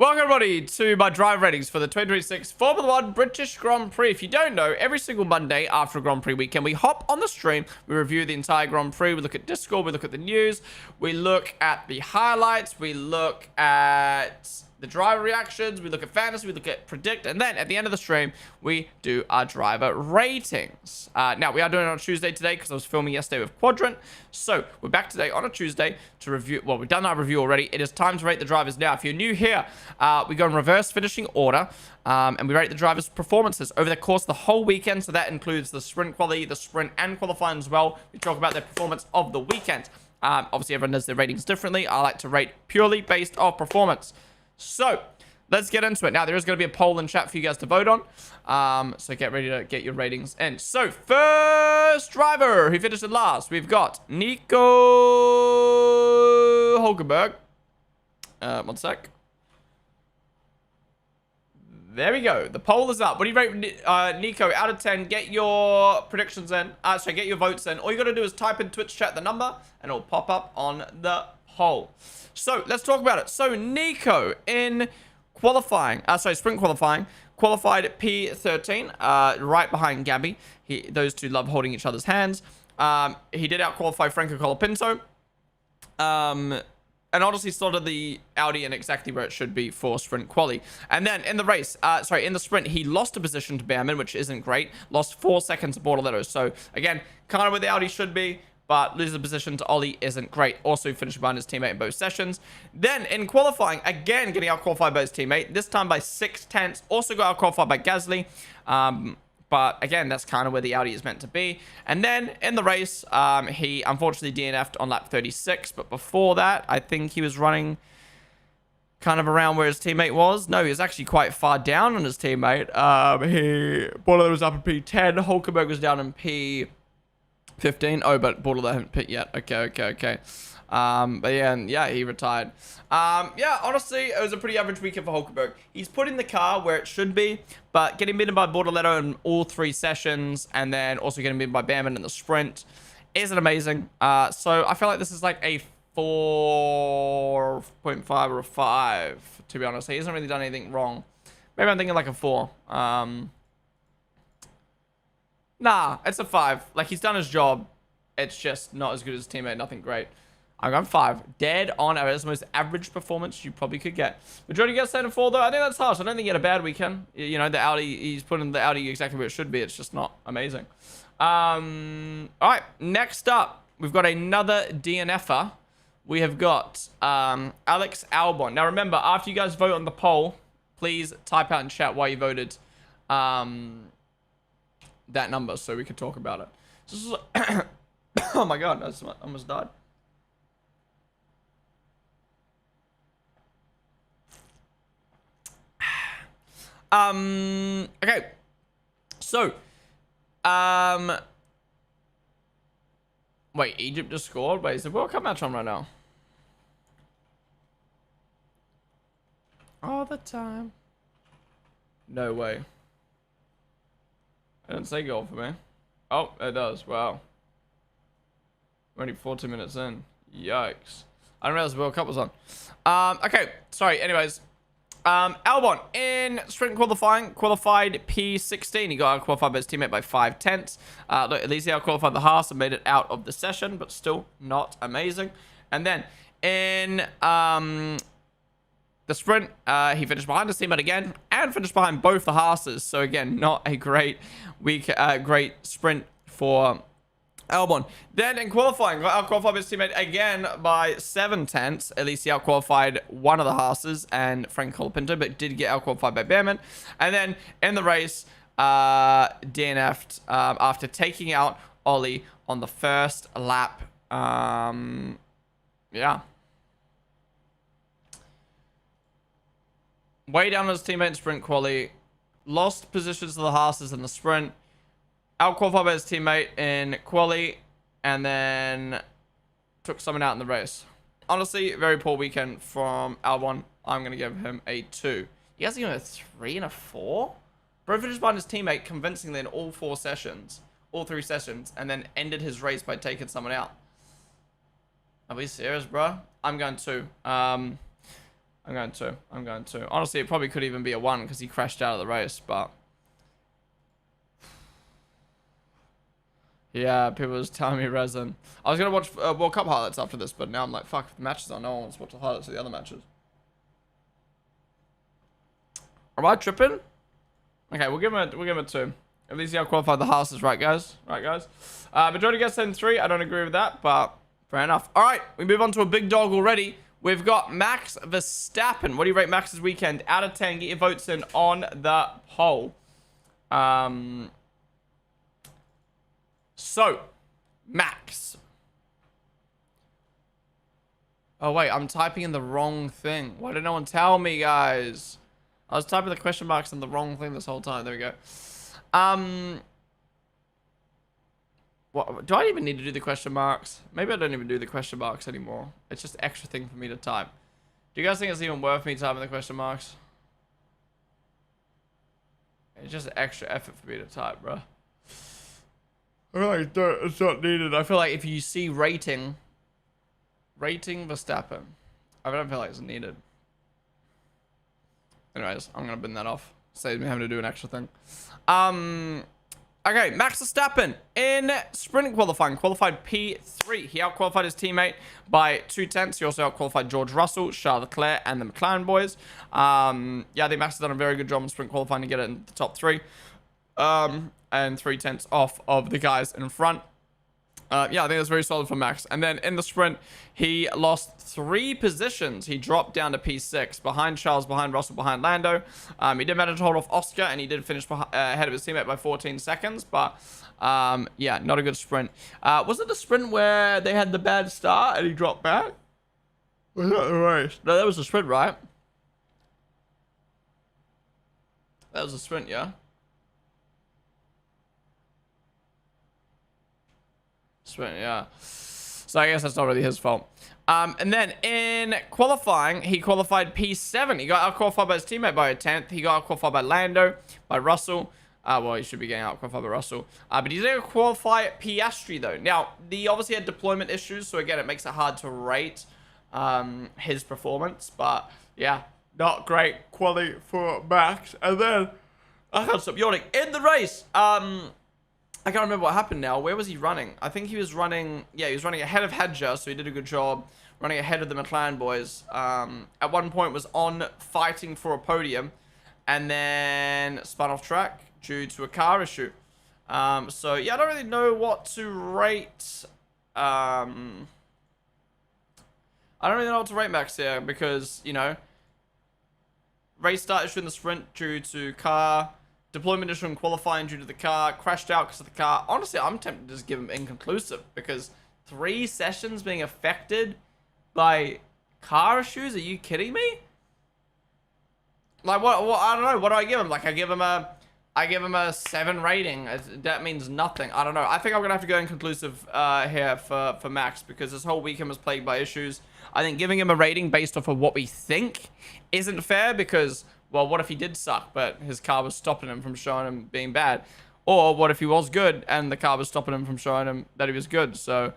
Welcome everybody to my drive ratings for the 2026 Formula 1 British Grand Prix. If you don't know, every single Monday after a Grand Prix weekend, we hop on the stream, we review the entire Grand Prix, we look at Discord, we look at the news, we look at the highlights, we look at the driver reactions, we look at fantasy, we look at predict, and then at the end of the stream, we do our driver ratings. Now, we are doing it on Tuesday today because I was filming yesterday with Quadrant. So, we're back today on a Tuesday to review, well, we've done our review already. It is time to rate the drivers now. If you're new here, we go in reverse finishing order, and we rate the drivers' performances over the course of the whole weekend. So that includes the sprint quality, the sprint and qualifying as well. We talk about their performance of the weekend. Obviously, everyone does their ratings differently. I like to rate purely based off performance. So, let's get into it. Now, there is going to be a poll in chat for you guys to vote on. So, get ready to get your ratings in. So, first driver who finished in last, we've got Nico Hulkenberg. One sec. There we go. The poll is up. What do you rate Nico out of 10? Get your predictions in. Sorry, get your votes in. All you got to do is type in Twitch chat the number, and it'll pop up on the poll. So, let's talk about it. So, Nico in qualifying, sprint qualifying, qualified at P13, right behind Gabby. Those two love holding each other's hands. He did out-qualify Franco Colapinto. And honestly started the Audi in exactly where it should be for sprint quali. And then in the race, in the sprint, he lost a position to Behrman, which isn't great. Lost 4 seconds to Bortoletto. So, again, kind of where the Audi should be. But losing the position to Ollie isn't great. Also finished behind his teammate in both sessions. Then in qualifying, again getting out-qualified by his teammate. This time by 6/10. Also got out-qualified by Gasly. But again, that's kind of where the Audi is meant to be. And then in the race, he unfortunately DNF'd on lap 36. But before that, I think he was running kind of around where his teammate was. No, he was actually quite far down on his teammate. Bortoletto was up in P10. Hulkenberg was down in P15. Oh, but Bortoletto haven't picked yet. Okay. But yeah, he retired. Honestly, it was a pretty average weekend for Hulkenberg. He's put in the car where it should be, but getting beaten by Bortoletto in all 3 sessions, and then also getting beaten by Behrman in the sprint isn't amazing. So I feel like this is like a 4.5 or a 5, to be honest. He hasn't really done anything wrong. Maybe I'm thinking like a 4. Nah, it's a 5. Like, he's done his job. It's just not as good as his teammate. Nothing great. I'm going 5. Dead on average. That's the most average performance you probably could get. Majority gets 7 and 4, though. I think that's harsh. I don't think he had a bad weekend. You know, the Audi, he's putting the Audi exactly where it should be. It's just not amazing. All right, next up, we've got another DNFer. We have got Alex Albon. Now, remember, after you guys vote on the poll, please type out in chat why you voted that number so we can talk about it. This is oh my god, I almost died. Okay. So, wait, Egypt just scored? Wait, is the World Cup match on right now? All the time. No way. It didn't say goal for me. Oh, it does. Wow. We're only 40 minutes in. Yikes. I didn't realize the World Cup was on. Okay. Sorry. Anyways. Albon in sprint qualifying, qualified P16. He got out qualified by his teammate by 5/10. Look, at least he out qualified the Haas and made it out of the session, but still not amazing. And then in the sprint, he finished behind his teammate again and finished behind both the Haases. So again, not a great great sprint for Albon. Then in qualifying, got out-qualified his teammate again by 7/10. At least he out-qualified one of the Haases and Frank Colapinto, but did get out-qualified by Behrman. And then in the race, DNF'd after taking out Ollie on the first lap. Yeah. Way down on his teammate in sprint quali. Lost positions to the Haases in the sprint. Out-qualified by his teammate in quali, and then took someone out in the race. Honestly, very poor weekend from Albon. I'm going to give him a 2. He has even a 3 and a 4? Bro finished behind his teammate convincingly in all 3 sessions, and then ended his race by taking someone out. Are we serious, bro? I'm going 2. I'm I'm going 2. I'm going 2. Honestly, it probably could even be a 1 because he crashed out of the race, but... Yeah, people was telling me resin. I was going to watch World Cup highlights after this, but now I'm like, fuck, if the matches on, no one wants to watch the highlights of the other matches. Am I tripping? Okay, we'll give him a 2. At least he qualified the Haas's, right, guys? Right, guys? Majority gets in 3. I don't agree with that, but fair enough. All right, we move on to a big dog already. We've got Max Verstappen. What do you rate Max's weekend? Out of 10, get your votes in on the poll. So, Max. Oh, wait, I'm typing in the wrong thing. Why did no one tell me, guys? I was typing the question marks in the wrong thing this whole time. There we go. What, do I even need to do the question marks? Maybe I don't even do the question marks anymore. It's just an extra thing for me to type. Do you guys think it's even worth me typing the question marks? It's just extra effort for me to type, bro. I feel like it's not needed. I feel like if you see rating Verstappen, I don't feel like it's needed. Anyways, I'm gonna bin that off. Saves me having to do an extra thing. Okay, Max Verstappen in sprint qualifying, qualified P3. He outqualified his teammate by 2/10. He also outqualified George Russell, Charles Leclerc, and the McLaren boys. Yeah, I think Max has done a very good job in sprint qualifying to get it in the top 3. And 3/10 off of the guys in front. Yeah, I think that's very solid for Max. And then in the sprint, he lost 3 positions. He dropped down to P6, behind Charles, behind Russell, behind Lando. He did manage to hold off Oscar, and he did finish ahead of his teammate by 14 seconds. But, yeah, not a good sprint. Was it the sprint where they had the bad start and he dropped back? Was that the race? No, that was the sprint, right? That was the sprint, yeah? Sprint, yeah. So I guess that's not really his fault. And then in qualifying, he qualified P7. He got out-qualified by his teammate by a 10th. He got out-qualified by Lando, by Russell. Well, he should be getting out-qualified by Russell. But he did qualify Piastri, though. Now, he obviously had deployment issues, so again, it makes it hard to rate his performance. But, yeah, not great quality for Max. And then, I can't stop yawning. In the race, I can't remember what happened now. Where was he running? I think he was running... Yeah, he was running ahead of Hedger, so he did a good job running ahead of the McLaren boys. At one point was on fighting for a podium and then spun off track due to a car issue. So, yeah, I don't really know what to rate. I don't really know what to rate Max here because, you know, race start issue in the sprint due to car... Deployment issue in qualifying due to the car. Crashed out because of the car. Honestly, I'm tempted to just give him inconclusive because 3 sessions being affected by car issues? Are you kidding me? Like, what I don't know. What do I give him? Like, I give him a 7 rating. That means nothing. I don't know. I think I'm going to have to go inconclusive here for Max because this whole weekend was plagued by issues. I think giving him a rating based off of what we think isn't fair because... Well, what if he did suck, but his car was stopping him from showing him being bad? Or what if he was good and the car was stopping him from showing him that he was good? So,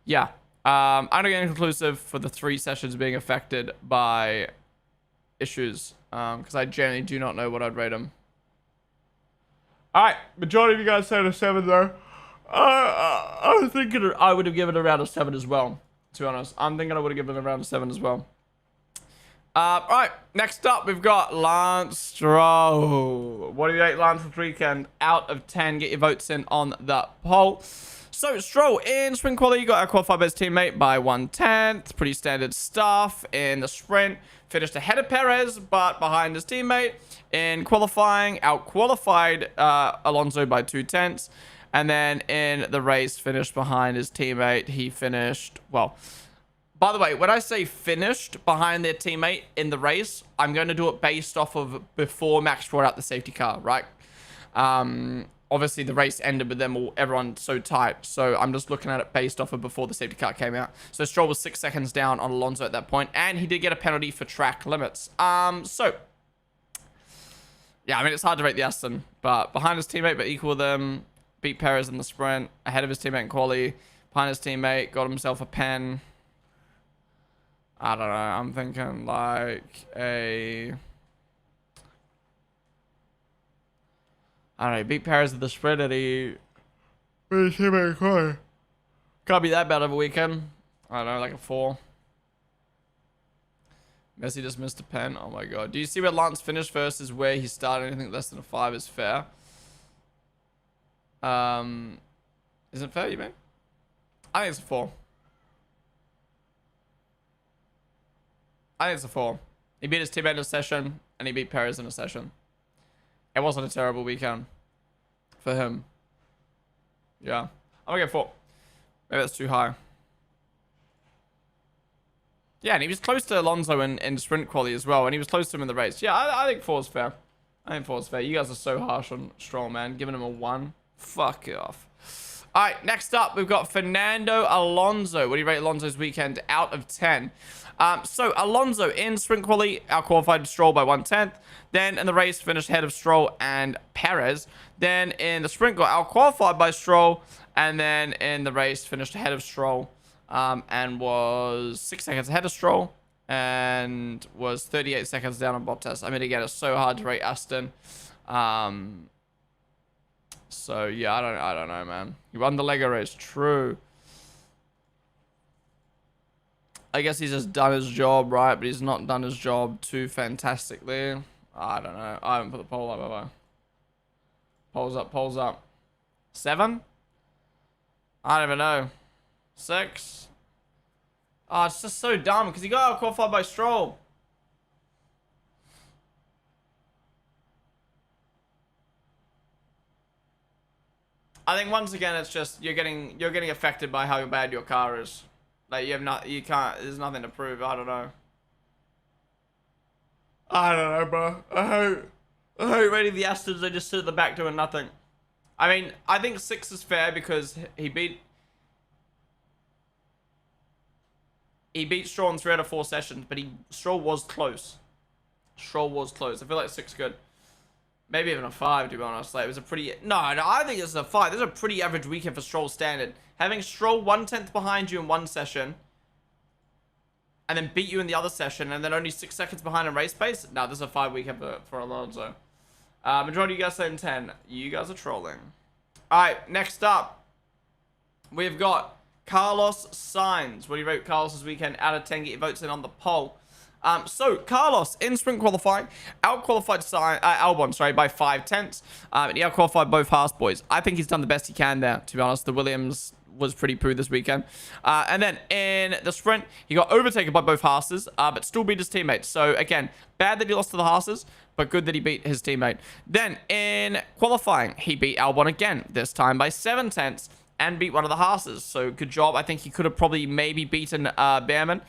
yeah. I'm going to get inconclusive for the 3 sessions being affected by issues. Because I generally do not know what I'd rate him. Alright, majority of you guys said a 7 there. I was thinking I would have given it around a 7 as well, to be honest. I'm thinking I would have given it around a 7 as well. Alright, next up we've got Lance Stroll. What do you rate Lance's weekend? Out of 10, get your votes in on the poll. So, Stroll, in sprint quality, you got out-qualified by his teammate by 1/10. Pretty standard stuff. In the sprint, finished ahead of Perez, but behind his teammate. In qualifying, out-qualified Alonso by 2/10. And then in the race, finished behind his teammate. He finished, well... By the way, when I say finished behind their teammate in the race, I'm going to do it based off of before Max brought out the safety car, right? Obviously, the race ended with everyone so tight. So I'm just looking at it based off of before the safety car came out. So Stroll was 6 seconds down on Alonso at that point, and he did get a penalty for track limits. So, yeah, I mean, it's hard to rate the Aston, but behind his teammate, but equal them, beat Perez in the sprint, ahead of his teammate in quali, behind his teammate, got himself a pen. I don't know. I'm thinking like a... I don't know. He beat Perez at the sprint and he... Can't be that bad of a weekend. I don't know, like a 4. Messi just missed a pen. Oh my god. Do you see where Lance finished versus where he started? Anything less than a 5 is fair. Isn't fair, you mean? I think it's a 4. I think it's a 4. He beat his teammate in a session, and he beat Perez in a session. It wasn't a terrible weekend for him. Yeah. I'm gonna go 4. Maybe that's too high. Yeah, and he was close to Alonso in sprint quali as well, and he was close to him in the race. Yeah, I think 4 is fair. I think 4 is fair. You guys are so harsh on Stroll, man. Giving him a 1. Fuck it off. All right, next up, we've got Fernando Alonso. What do you rate Alonso's weekend out of 10? So, Alonso in sprint quali, out-qualified Stroll by 1/10. Then in the race, finished ahead of Stroll and Perez. Then in the sprint, got out-qualified by Stroll. And then in the race, finished ahead of Stroll. And was 6 seconds ahead of Stroll. And was 38 seconds down on Bottas. I mean, again, it's so hard to rate Aston. So, yeah, I don't know, man. He won the Lego race. True. I guess he's just done his job, right? But he's not done his job too fantastically. I don't know. I haven't put the poll up, have I? Polls up, polls up. 7? I don't even know. 6? Oh, it's just so dumb because he got out qualified by Stroll. I think once again it's just you're getting affected by how bad your car is. Like there's nothing to prove. I don't know. I don't know, bro. I hope rating the Astons, they just sit at the back doing nothing. I mean, I think 6 is fair because he beat Stroll in 3 out of 4 sessions, but Stroll was close. Stroll was close. I feel like 6 good. Maybe even a 5, to be honest. Like, it was a pretty... No, I think it's a 5. This is a pretty average weekend for Stroll standard. Having Stroll 1/10 behind you in one session, and then beat you in the other session, and then only 6 seconds behind in race pace? No, this is a 5 weekend for Alonso. Majority of you guys saying 10. You guys are trolling. Alright, next up, we've got Carlos Sainz. What do you rate Carlos's weekend out of 10? Get your votes in on the poll. So, Carlos, in sprint qualifying, out-qualified Albon, by 5/10. And he out-qualified both Haas boys. I think he's done the best he can there, to be honest. The Williams was pretty poo this weekend. And then in the sprint, he got overtaken by both Haases, but still beat his teammates. So, again, bad that he lost to the Haases, but good that he beat his teammate. Then, in qualifying, he beat Albon again, this time by 7/10. And beat one of the Haases. So, good job. I think he could have probably maybe beaten Behrman.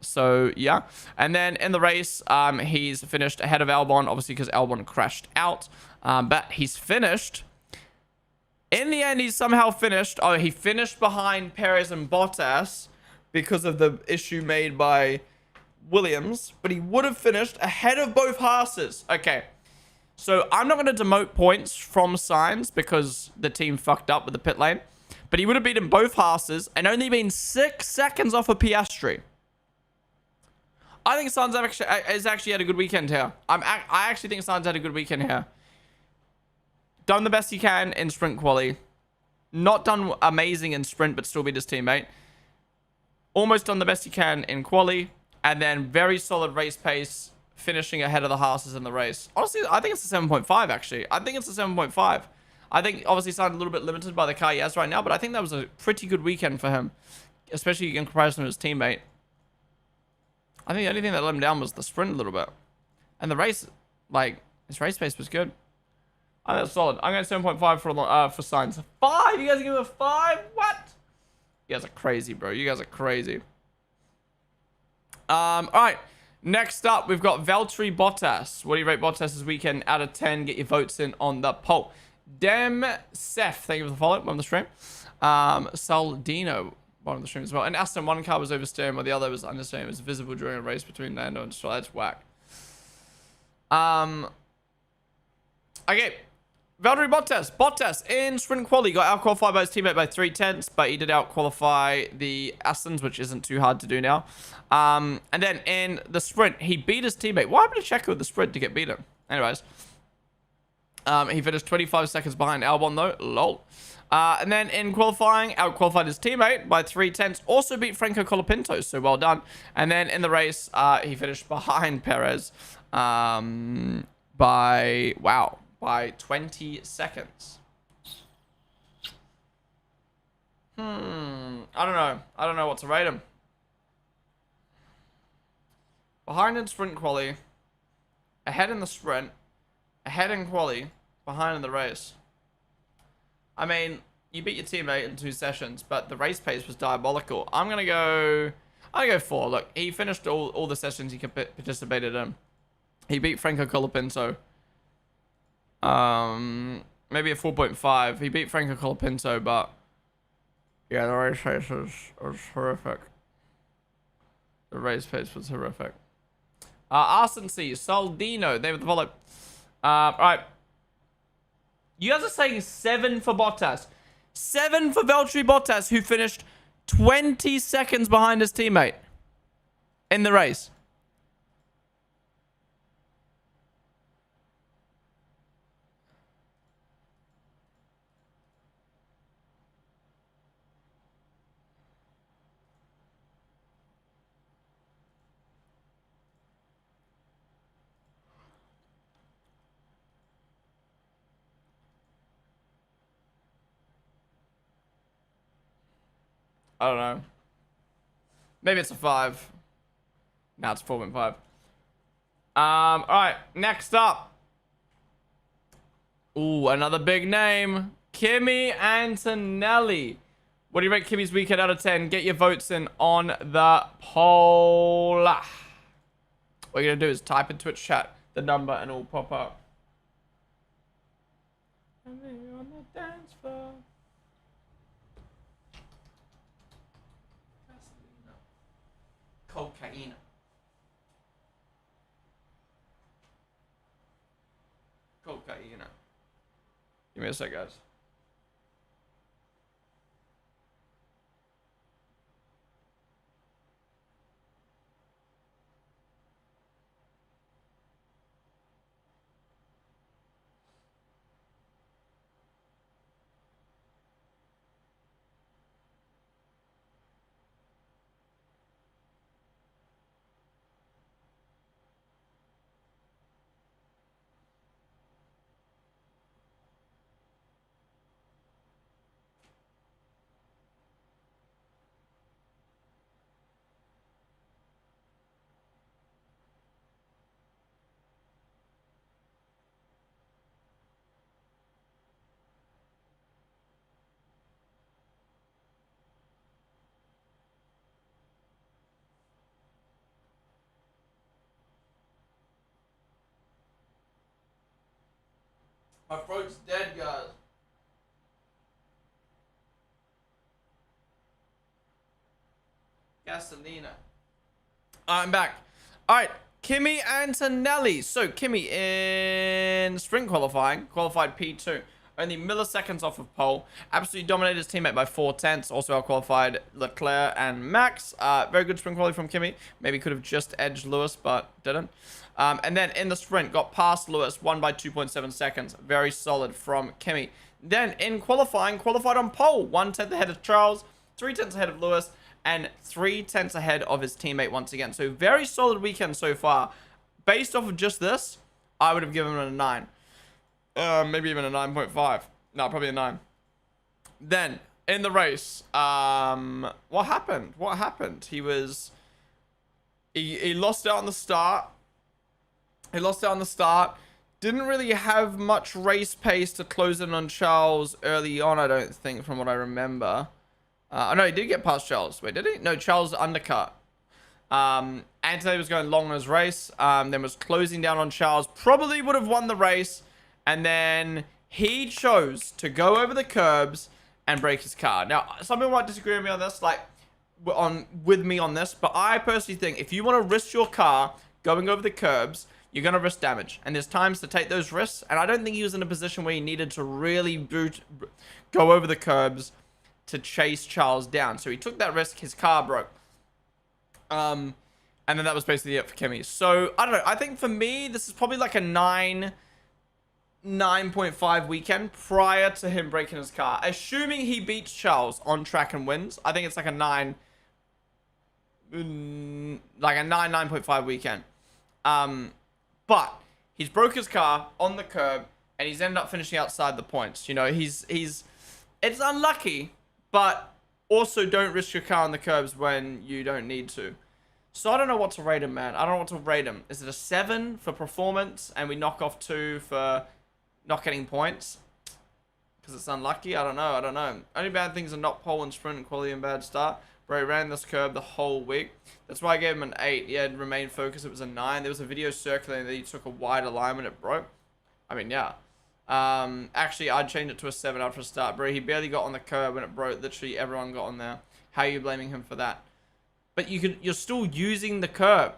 So, yeah. And then in the race, he's finished ahead of Albon, obviously because Albon crashed out. But he's finished. In the end, he's somehow finished. Oh, he finished behind Perez and Bottas because of the issue made by Williams. But he would have finished ahead of both Haases. Okay. So, I'm not going to demote points from Sainz because the team fucked up with the pit lane. But he would have beaten both Haases and only been 6 seconds off of Piastri. I think Sainz has actually had a good weekend here. I actually think Sainz had a good weekend here. Done the best he can in sprint quali. Not done amazing in sprint, but still beat his teammate. Almost done the best he can in quali. And then very solid race pace. Finishing ahead of the Haases in the race. Honestly, I think it's a 7.5, actually. I think it's a 7.5. I think, obviously, Sainz a little bit limited by the car he has right now, but I think that was a pretty good weekend for him, especially in comparison to his teammate. I think the only thing that let him down was the sprint a little bit. And the race, like, his race pace was good. I think that's solid. I'm going to 7.5 for Sainz. 5? You guys are giving him a 5? What? You guys are crazy, bro. You guys are crazy. Alright. Next up, we've got Valtteri Bottas. What do you rate Bottas' weekend out of 10? Get your votes in on the poll. Dem Seth, thank you for the follow on the stream. Saldino, on the stream as well. And Aston, one car was oversteering while the other was understeering. It was visible during a race between Lando and Stroll. That's whack. Okay. Valtteri Bottas. Bottas in sprint quali got out-qualified by his teammate by 3/10, but he did out-qualify the Astons, which isn't too hard to do now. And then in the sprint, he beat his teammate. Why happened to Checo with the sprint to get beaten? Anyways, he finished 25 seconds behind Albon, though. Lol. And then in qualifying, out-qualified his teammate by 3/10. Also beat Franco Colapinto, so well done. And then in the race, he finished behind Perez by 20 seconds. I don't know. I don't know what to rate him. Behind in sprint quali. Ahead in the sprint. Ahead in quali. Behind in the race. I mean, you beat your teammate in 2 sessions, but the race pace was diabolical. I'm going to go 4. Look, he finished all the sessions he participated in. He beat Franco Colapinto. Maybe a 4.5. He beat Franco Colapinto, but yeah, the race pace was horrific. The race pace was horrific. Arsency, Saldino, they were the follow. Right. You guys are saying 7 for Bottas. 7 for Valtteri Bottas, who finished 20 seconds behind his teammate in the race. I don't know. Maybe it's a 5. Now it's 4.5. Alright, next up. Ooh, another big name. Kimi Antonelli. What do you rate Kimi's weekend out of 10? Get your votes in on the poll. What you're going to do is type in Twitch chat the number and it'll pop up. And then you're on the dance floor. Cocaine. Cocaine. Give me a sec, guys. My throat's dead, guys. Gasolina. I'm back. Alright, Kimi Antonelli. So, Kimi in sprint qualifying, qualified P2. Only milliseconds off of pole. Absolutely dominated his teammate by 4/10. Also out-qualified Leclerc and Max. Very good sprint quality from Kimi. Maybe could have just edged Lewis, but didn't. And then in the sprint, got past Lewis, won by 2.7 seconds. Very solid from Kimi. Then in qualifying, qualified on pole. 1/10 ahead of Charles, 3/10 ahead of Lewis, and 3/10 ahead of his teammate once again. So very solid weekend so far. Based off of just this, I would have given him a 9. Maybe even a 9.5. No, probably a 9. Then, in the race, what happened? What happened? He lost out on the start. He lost out on the start. Didn't really have much race pace to close in on Charles early on, I don't think, from what I remember. Oh, no, he did get past Charles. Wait, did he? No, Charles undercut. Antonelli was going long in his race. Then was closing down on Charles. Probably would have won the race. And then he chose to go over the curbs and break his car. Now, some people might disagree with me on this, with me on this, but I personally think if you want to risk your car going over the curbs, you're going to risk damage. And there's times to take those risks. And I don't think he was in a position where he needed to really go over the curbs to chase Charles down. So he took that risk. His car broke. And then that was basically it for Kimi. So, I don't know. I think for me, this is probably like a 9.5 weekend prior to him breaking his car. Assuming he beats Charles on track and wins, I think it's like a 9.5 weekend. But he's broke his car on the curb and he's ended up finishing outside the points. You know, it's unlucky, but also don't risk your car on the curbs when you don't need to. So I don't know what to rate him, man. I don't know what to rate him. Is it a 7 for performance and we knock off 2 for not getting points? Because it's unlucky? I don't know. Only bad things are not pole and sprint and quality and bad start. Bro, he ran this curb the whole week. That's why I gave him an 8. Yeah, remain focused. It was a 9. There was a video circulating that he took a wide alignment. It broke. I mean, yeah. Actually, I'd change it to a 7 after a start. Bro, he barely got on the curb when it broke. Literally, everyone got on there. How are you blaming him for that? But you're still using the curb.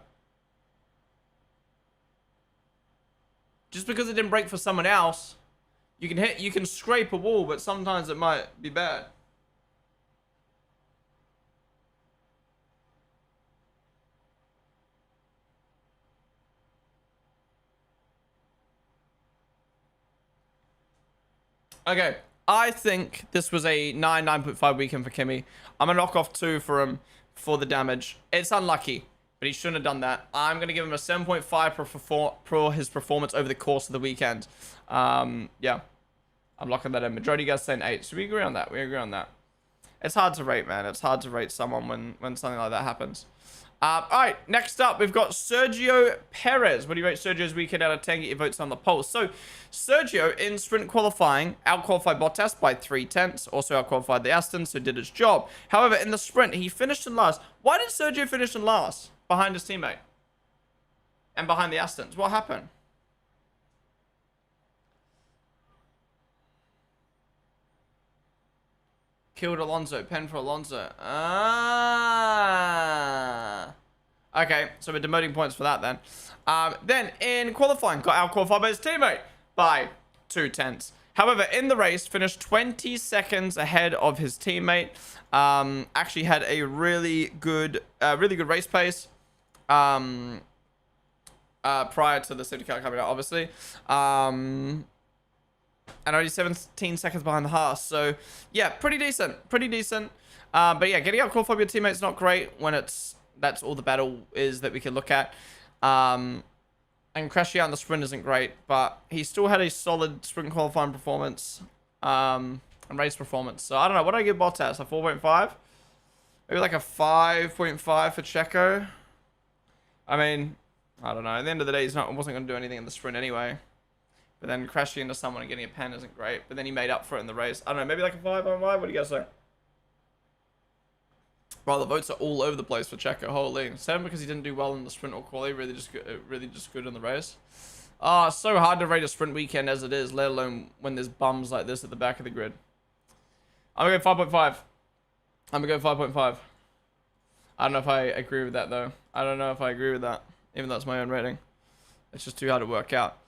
Just because it didn't break for someone else, you can scrape a wall, but sometimes it might be bad. Okay, I think this was a 9.5 weekend for Kimi. I'm going to knock off 2 for him for the damage. It's unlucky, but he shouldn't have done that. I'm going to give him a 7.5 for his performance over the course of the weekend. Yeah, I'm locking that in. Majority of you guys saying 8, so we agree on that. We agree on that. It's hard to rate, man. It's hard to rate someone when something like that happens. All right, next up, we've got Sergio Perez. What do you rate Sergio's weekend out of 10? Get your votes on the poll. So, Sergio, in sprint qualifying, outqualified Bottas by 3/10. Also outqualified the Aston, so did his job. However, in the sprint, he finished in last. Why did Sergio finish in last? Behind his teammate. And behind the Astons. What happened? Killed Alonso. Pen for Alonso. Okay, so we're demoting points for that then. Then in qualifying, got out-qualified by his teammate by 2/10. However, in the race, finished 20 seconds ahead of his teammate. Actually had a really good race pace. Prior to the safety car coming out, obviously. And only 17 seconds behind the Haas. So, yeah, pretty decent. But yeah, getting out qualified by your teammate's not great when that's all the battle is that we can look at. And crashing out in the sprint isn't great, but he still had a solid sprint qualifying performance and race performance. So, I don't know. What do I give Bottas? A 4.5? Maybe like a 5.5 for Checo? I mean, I don't know. At the end of the day, wasn't going to do anything in the sprint anyway. But then crashing into someone and getting a pen isn't great. But then he made up for it in the race. I don't know, maybe like a 5.5? What do you guys say? Well, the votes are all over the place for Checo. Holy. 7 because he didn't do well in the sprint or quali. Really just good in the race. Oh, it's so hard to rate a sprint weekend as it is, let alone when there's bums like this at the back of the grid. I'm going to go 5.5. I'm going to go 5.5. I don't know if I agree with that, though. I don't know if I agree with that. Even though it's my own rating. It's just too hard to work out.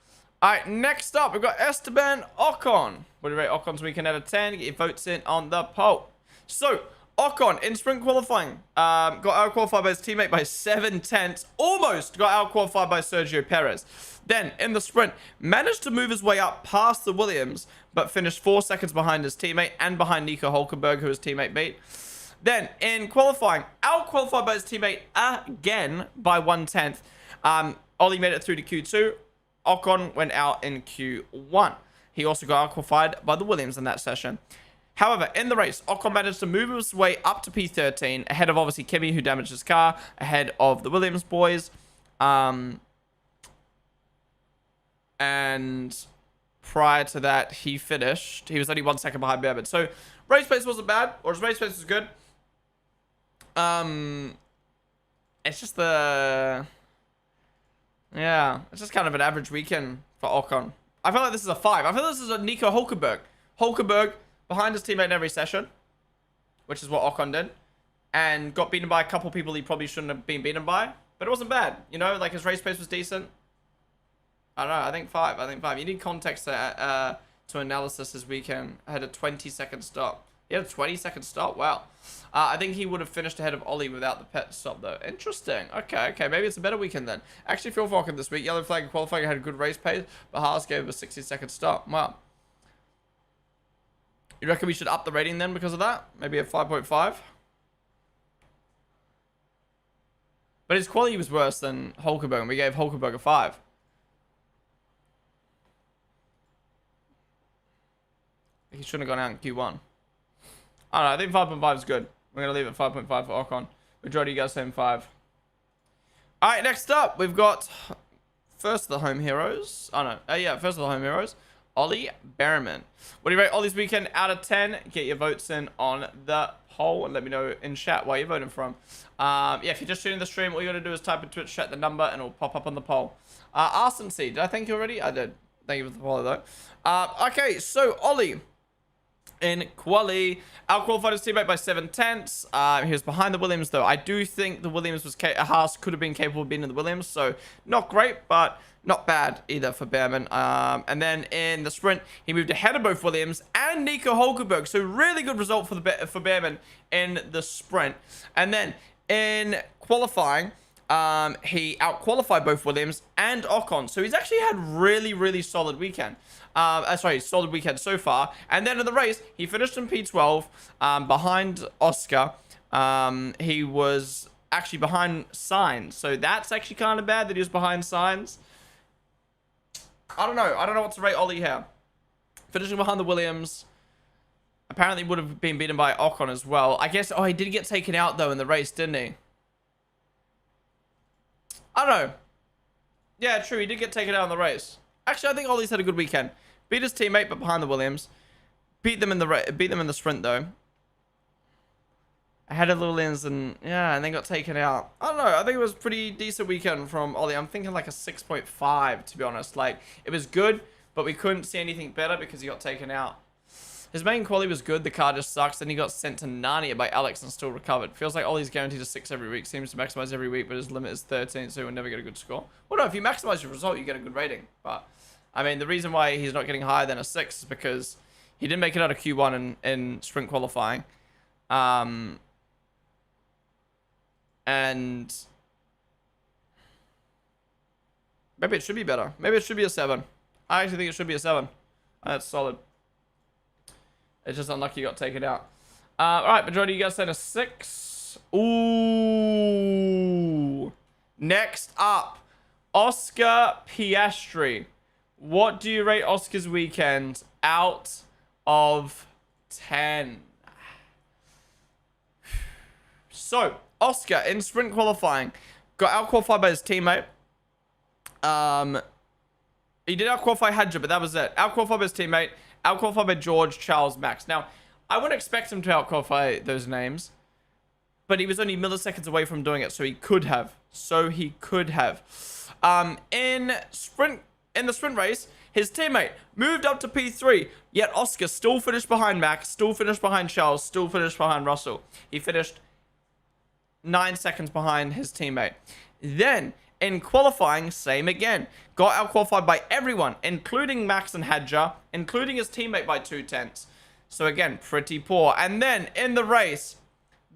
Alright, next up, we've got Esteban Ocon. What do you rate Ocon's weekend out of 10? Get your votes in on the poll. So, Ocon, in sprint qualifying, got out-qualified by his teammate by 7/10. Almost got out-qualified by Sergio Perez. Then, in the sprint, managed to move his way up past the Williams, but finished 4 seconds behind his teammate and behind Nico Hulkenberg, who his teammate beat. Then, in qualifying, out-qualified by his teammate again by 1/10. Ollie made it through to Q2. Ocon went out in Q1. He also got out-qualified by the Williams in that session. However, in the race, Ocon managed to move his way up to P13, ahead of obviously Kimi, who damaged his car, ahead of the Williams boys. And prior to that, he was only 1 second behind Berbert. So, race pace wasn't bad, or his race pace was good. It's just yeah, it's just kind of an average weekend for Ocon. I feel like this is a 5. I feel like this is a Nico Hulkenberg. Hulkenberg behind his teammate in every session, which is what Ocon did, and got beaten by a couple people he probably shouldn't have been beaten by, but it wasn't bad. You know, like his race pace was decent. I don't know. I think 5. I think 5. You need context to analysis this weekend. I had a 20-second stop. He had a 20-second stop. Wow. I think he would have finished ahead of Ollie without the pet stop, though. Interesting. Okay. Maybe it's a better weekend then. Actually, Phil Falcon this week. Yellow flag qualifying had a good race pace, but Haas gave him a 60-second stop. Wow. You reckon we should up the rating then because of that? Maybe a 5.5? But his quality was worse than Hulkenberg, and we gave Hulkenberg a 5. He shouldn't have gone out in Q1. I don't know. I think 5.5 is good. We're going to leave it 5.5 for Ocon. Majority of you guys saying 5. All right, next up, we've got first of the home heroes. Oh, no. Yeah, first of the home heroes. Ollie Berriman. What do you rate Ollie's weekend out of 10? Get your votes in on the poll and let me know in chat where you're voting from. Yeah, if you're just tuning the stream, all you got to do is type in Twitch chat the number and it'll pop up on the poll. Arson C, did I thank you already? I did. Thank you for the follow, though. Okay, so Ollie. In quali, out-qualified his teammate by 7/10. He was behind the Williams, though. I do think the Williams was Haas could have been capable of being in the Williams, so not great, but not bad either for Behrman. And then in the sprint, he moved ahead of both Williams and Nico Hulkenberg, so really good result for Behrman in the sprint. And then in qualifying, he out-qualified both Williams and Ocon, so he's actually had really solid weekend. Solid weekend so far. And then in the race, he finished in P12 behind Oscar. He was actually behind Sainz, so that's actually kind of bad that he was behind Sainz. I don't know what to rate Ollie here. Finishing behind the Williams. Apparently would have been beaten by Ocon as well. I guess, he did get taken out, though, in the race, didn't he? I don't know. Yeah, true, he did get taken out in the race. Actually, I think Ollie's had a good weekend. Beat his teammate, but behind the Williams. Beat them in the sprint, though. Ahead of the Williams, and then got taken out. I don't know. I think it was a pretty decent weekend from Ollie. I'm thinking like a 6.5, to be honest. Like, it was good, but we couldn't see anything better because he got taken out. His main quality was good. The car just sucks. Then he got sent to Narnia by Alex and still recovered. Feels like Ollie's guaranteed a 6 every week. Seems to maximize every week, but his limit is 13, so he'll never get a good score. Well, no, if you maximize your result, you get a good rating. But, I mean, the reason why he's not getting higher than a 6 is because he didn't make it out of Q1 in sprint qualifying. And maybe it should be better. Maybe it should be a 7. I actually think it should be a 7. That's solid. It's just unlucky he got taken out. Alright, majority of you guys said a 6. Ooh. Next up, Oscar Piastri. What do you rate Oscar's weekend out of 10? So, Oscar in sprint qualifying got out-qualified by his teammate. He did out-qualify Hadja, but that was it. Out-qualified by his teammate. Out-qualified by George, Charles, Max. Now, I wouldn't expect him to out-qualify those names, but he was only milliseconds away from doing it, so he could have. In the sprint race, his teammate moved up to P3, yet Oscar still finished behind Max, still finished behind Charles, still finished behind Russell. He finished 9 seconds behind his teammate. Then, in qualifying, same again. Got out-qualified by everyone, including Max and Hadja, including his teammate by 2/10. So again, pretty poor. And then, in the race,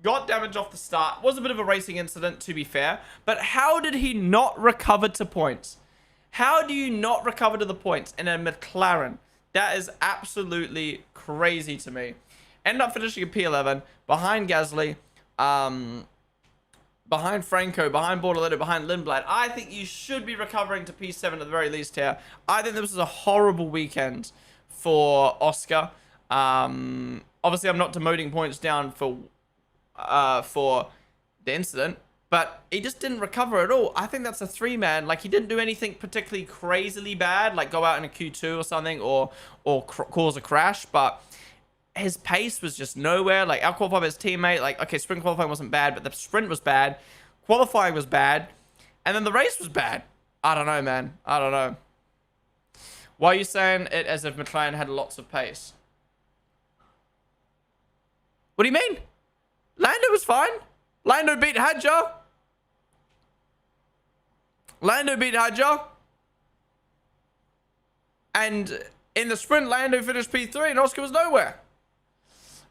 got damage off the start. Was a bit of a racing incident, to be fair. But how did he not recover to points? How do you not recover to the points in a McLaren? That is absolutely crazy to me. Ended up finishing at P11, behind Gasly, behind Franco, behind Bortoleto, behind Lindblad. I think you should be recovering to P7 at the very least here. I think this was a horrible weekend for Oscar. Obviously, I'm not demoting points down for the incident, but he just didn't recover at all. I think that's a 3, man. Like, he didn't do anything particularly crazily bad, like go out in a Q2 or something, or cause a crash, but his pace was just nowhere. Like, out-qualified by his teammate. Like, okay, sprint qualifying wasn't bad, but the sprint was bad. Qualifying was bad. And then the race was bad. I don't know, man. I don't know. Why are you saying it as if McLaren had lots of pace? What do you mean? Lando was fine. Lando beat Hadja. And in the sprint, Lando finished P3 and Oscar was nowhere.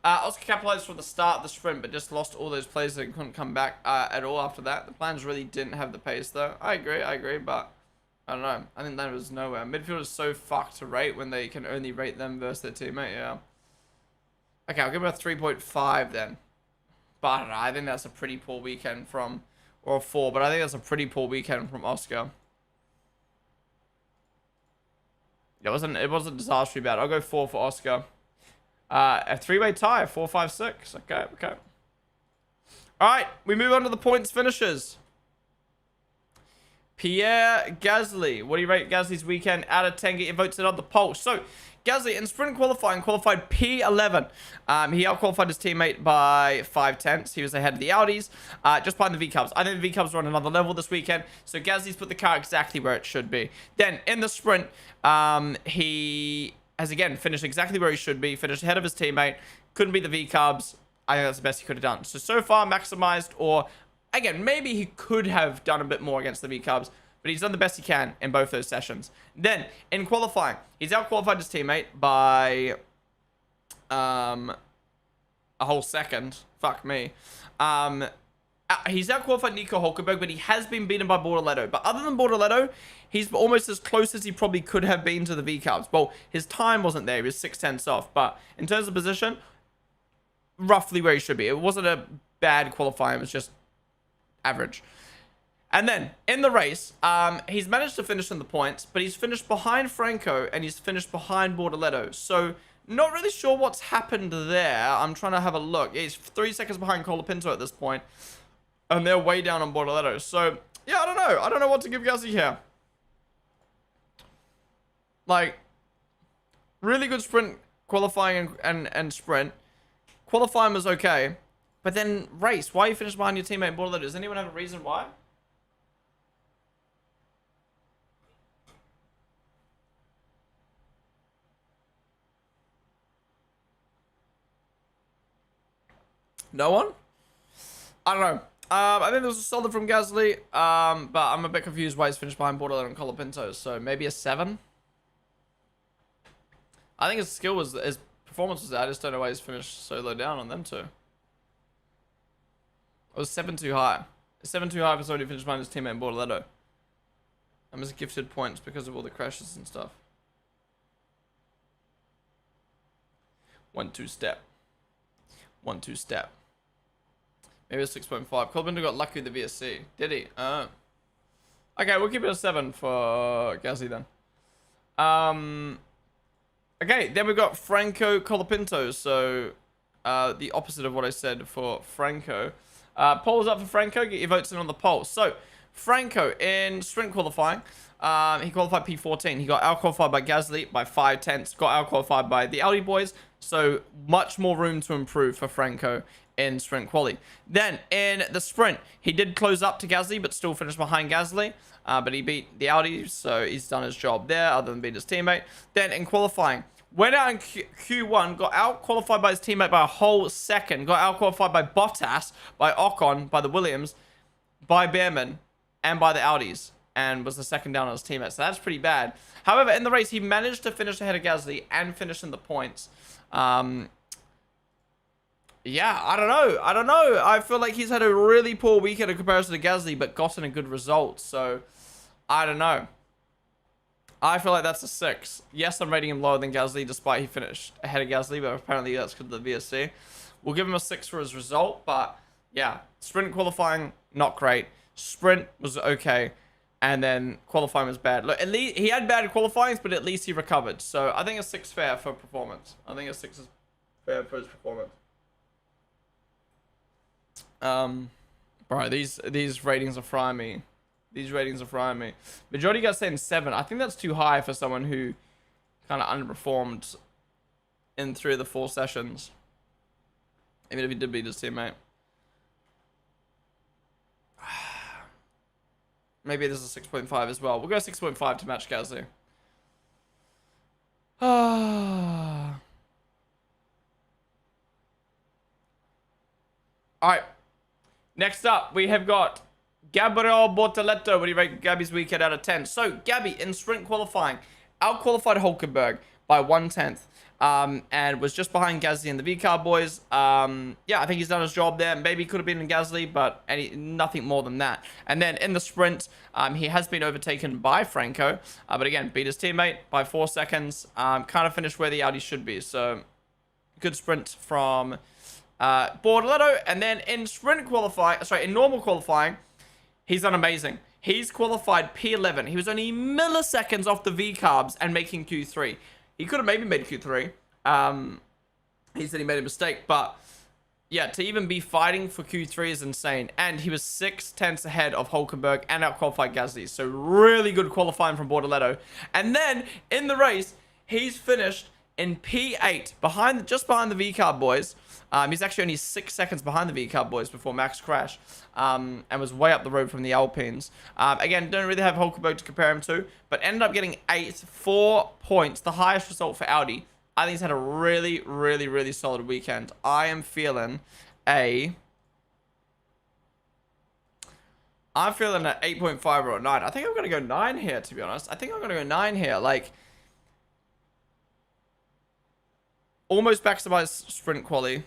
Oscar capitalized from the start of the sprint, but just lost all those players that couldn't come back at all after that. The plans really didn't have the pace, though. I agree, but I don't know. I think that was nowhere. Midfield is so fucked to rate when they can only rate them versus their teammate, yeah. Okay, I'll give him a 3.5 then. But I don't know. I think that's a pretty poor weekend from... Or a 4, but I think that's a pretty poor weekend from Oscar. It wasn't disastrously bad. I'll go 4 for Oscar. A 3-way tie, 4, 5, 6. Okay. All right, we move on to the points finishers. Pierre Gasly. What do you rate Gasly's weekend out of 10? Get your votes in on the poll. So, Gasly in sprint qualifying qualified P11. He outqualified his teammate by 5/10. He was ahead of the Audis, just behind the V-Cubs. I think the V-Cubs are on another level this weekend, so Gasly's put the car exactly where it should be. Then, in the sprint, he has again finished exactly where he should be, finished ahead of his teammate, couldn't beat the V-Cubs. I think that's the best he could have done. So far, maximized, or again, maybe he could have done a bit more against the V-Cubs, but he's done the best he can in both those sessions. Then, in qualifying, he's outqualified his teammate by a whole second. Fuck me. He's outqualified Nico Hulkenberg, but he has been beaten by Bortoletto. But other than Bortoletto, he's almost as close as he probably could have been to the V-Cubs. Well, his time wasn't there. He was 6/10 off. But in terms of position, roughly where he should be. It wasn't a bad qualifying. It was just average. And then, in the race, he's managed to finish in the points, but he's finished behind Franco, and he's finished behind Bortoletto. So, not really sure what's happened there. I'm trying to have a look. He's 3 seconds behind Colapinto at this point, and they're way down on Bortoletto. So, yeah, I don't know. I don't know what to give Gasly here. Like, really good sprint qualifying and sprint. Qualifying was okay, but then race. Why you finished behind your teammate in Bortoletto? Does anyone have a reason why? No one? I don't know. I think there was a solid from Gasly, but I'm a bit confused why he's finished behind Bortoletto and Colapinto, so maybe a 7? I think his skill was, his performance was there. I just don't know why he's finished so low down on them two. It was 7 too high. 7 too high for somebody who finished behind his teammate in Bortoletto. I was gifted points because of all the crashes and stuff. 1-2 step. 1-2 step. Maybe a 6.5. Colapinto got lucky with the VSC. Did he? Oh. Okay, we'll keep it a 7 for Gasly then. Okay, then we've got Franco Colapinto. So, the opposite of what I said for Franco. Polls up for Franco. Get your votes in on the poll. So, Franco in sprint qualifying. He qualified P14. He got out-qualified by Gasly by 5/10. Got out-qualified by the Audi boys. So, much more room to improve for Franco in sprint quali. Then, in the sprint, he did close up to Gasly, but still finished behind Gasly. But he beat the Audi, so he's done his job there, other than beat his teammate. Then, in qualifying, went out in Q1, got out-qualified by his teammate by a whole second. Got out-qualified by Bottas, by Ocon, by the Williams, by Behrman, and by the Audis. And was the second down on his teammate. So that's pretty bad. However, in the race, he managed to finish ahead of Gasly and finish in the points. Yeah, I don't know. I feel like he's had a really poor weekend in comparison to Gasly, but gotten a good result. So, I don't know. I feel like that's a 6. Yes, I'm rating him lower than Gasly, despite he finished ahead of Gasly, but apparently that's because of the VSC. We'll give him a 6 for his result, but yeah, sprint qualifying, not great. Sprint was okay, and then qualifying was bad. Look, at least he had bad qualifying, but at least he recovered. So I think a 6 fair for performance. I think a 6 is fair for his performance. Bro, these ratings are frying me. These ratings are frying me. Majority guys saying 7. I think that's too high for someone who kind of underperformed in 3 of the 4 sessions. Even if he did beat his teammate. Maybe this is a 6.5 as well. We'll go 6.5 to match Gasly. Alright. Next up, we have got Gabriel Bortoletto. What do you rate Gabby's weekend out of 10? So, Gabby, in sprint qualifying, Out-qualified Hulkenberg by 1/10. And was just behind Gasly and the V-Car boys. Yeah, I think he's done his job there. Maybe he could have been in Gasly, but nothing more than that. And then in the sprint, he has been overtaken by Franco, but again, beat his teammate by 4 seconds. Kind of finished where the Audi should be. So, good sprint from Bortoleto. And then in in normal qualifying, he's done amazing. He's qualified P11. He was only milliseconds off the V-Carbs and making Q3. He could have maybe made Q3. He said he made a mistake, but yeah, to even be fighting for Q3 is insane. And he was 6/10 ahead of Hulkenberg and out-qualified Gasly. So really good qualifying from Bortoleto. And then in the race, he's finished in P8, just behind the V-Carb boys. He's actually only 6 seconds behind the V-Carb boys before Max crashed, and was way up the road from the Alpines. Again, don't really have Hulkenberg to compare him to, but ended up getting 4 points, the highest result for Audi. I think he's had a really, really, really solid weekend. I am feeling an 8.5 or a 9. I think I'm going to go 9 here, to be honest. I think I'm going to go 9 here. Like, almost maximize sprint quali.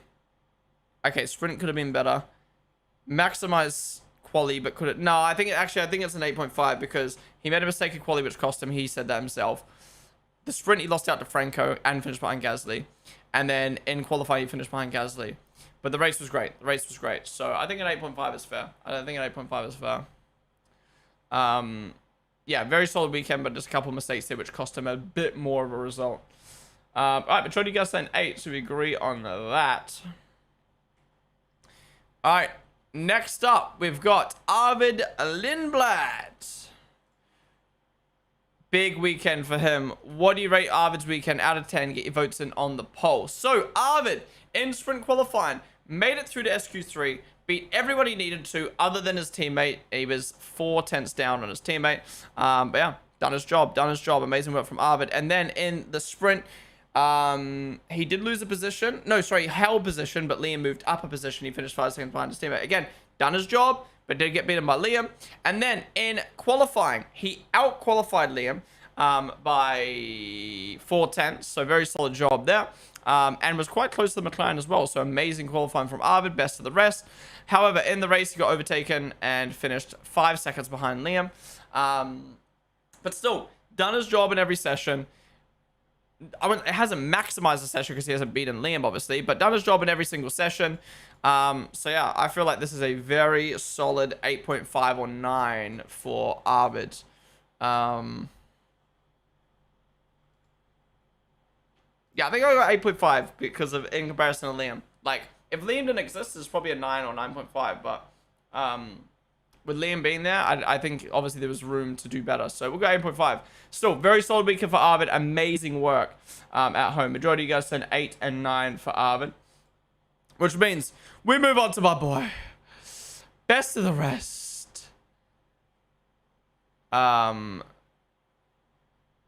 Okay, sprint could have been better. Maximize quali, but could it? No, I think it's an 8.5 because he made a mistake in quali, which cost him. He said that himself. The sprint, he lost out to Franco and finished behind Gasly. And then in qualifying, he finished behind Gasly. But the race was great. So I think an 8.5 is fair. Yeah, very solid weekend, but just a couple of mistakes here, which cost him a bit more of a result. All right, but you guys saying 8, so we agree on that. All right, next up, we've got Arvid Lindblad. Big weekend for him. What do you rate Arvid's weekend out of 10? Get your votes in on the poll. So, Arvid, in sprint qualifying, made it through to SQ3, beat everybody he needed to, other than his teammate. He was 4/10 down on his teammate. But yeah, done his job. Amazing work from Arvid. And then in the sprint, he did lose a position. No, sorry, he held position, but Liam moved up a position. He finished 5 seconds behind his teammate. Again, done his job, but did get beaten by Liam. And then in qualifying, he out-qualified Liam by 4/10. So very solid job there. And was quite close to the McLaren as well. So amazing qualifying from Arvid, best of the rest. However, in the race, he got overtaken and finished 5 seconds behind Liam. But still, done his job in every session. It hasn't maximized the session because he hasn't beaten Liam, obviously, but done his job in every single session. So yeah, I feel like this is a very solid 8.5 or 9 for Arvid. Yeah, I think I got 8.5 because of in comparison to Liam. Like, if Liam didn't exist, it's probably a 9 or 9.5, but with Liam being there, I think obviously there was room to do better. So we'll go 8.5. Still, very solid weekend for Arvid. Amazing work at home. Majority of you guys said 8 and 9 for Arvid. Which means we move on to my boy. Best of the rest. Mr.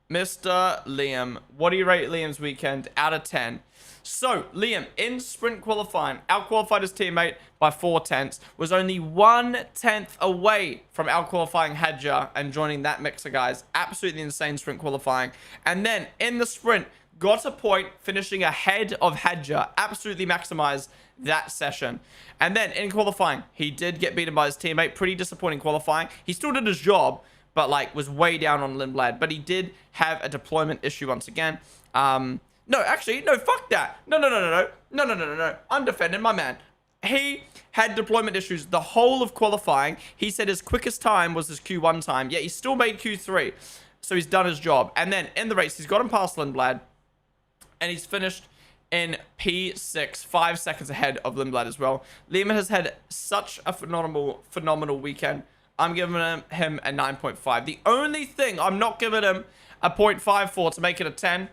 Liam. What do you rate Liam's weekend out of 10? So, Liam, in sprint qualifying, out-qualified his teammate by 4/10, was only 1/10 away from out-qualifying Hadjar and joining that mix of guys. Absolutely insane sprint qualifying. And then, in the sprint, got a point, finishing ahead of Hadjar. Absolutely maximized that session. And then, in qualifying, he did get beaten by his teammate. Pretty disappointing qualifying. He still did his job, but, like, was way down on Lindblad. But he did have a deployment issue once again. No, actually, no, fuck that. No. I'm defending my man. He had deployment issues the whole of qualifying. He said his quickest time was his Q1 time, yet he still made Q3. So he's done his job. And then in the race, he's got him past Lindblad. And he's finished in P6, 5 seconds ahead of Lindblad as well. Liam has had such a phenomenal weekend. I'm giving him a 9.5. The only thing I'm not giving him a 0.5 for to make it a 10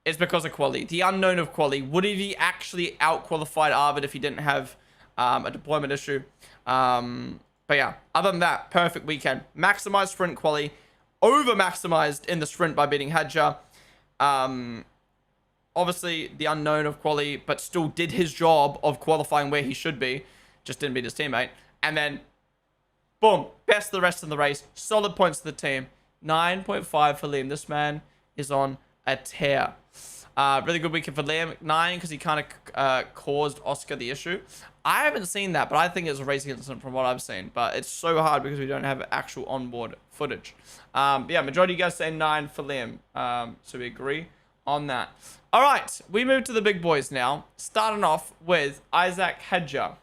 is because of quali. The unknown of quali. Would he actually out-qualified Arvid if he didn't have a deployment issue? But yeah, other than that, perfect weekend. Maximized sprint quali. Over-maximized in the sprint by beating Hadjar. Obviously, the unknown of quali, but still did his job of qualifying where he should be. Just didn't beat his teammate. And then, boom, best of the rest of the race. Solid points to the team. 9.5 for Liam. This man is on a tear. Really good weekend for Liam 9 because he kind of caused Oscar the issue. I haven't seen that, but I think it's a racing incident from what I've seen. But it's so hard because we don't have actual onboard footage. Yeah, majority of you guys say 9 for Liam. So we agree on that. All right, we move to the big boys now. Starting off with Isaac Hedger.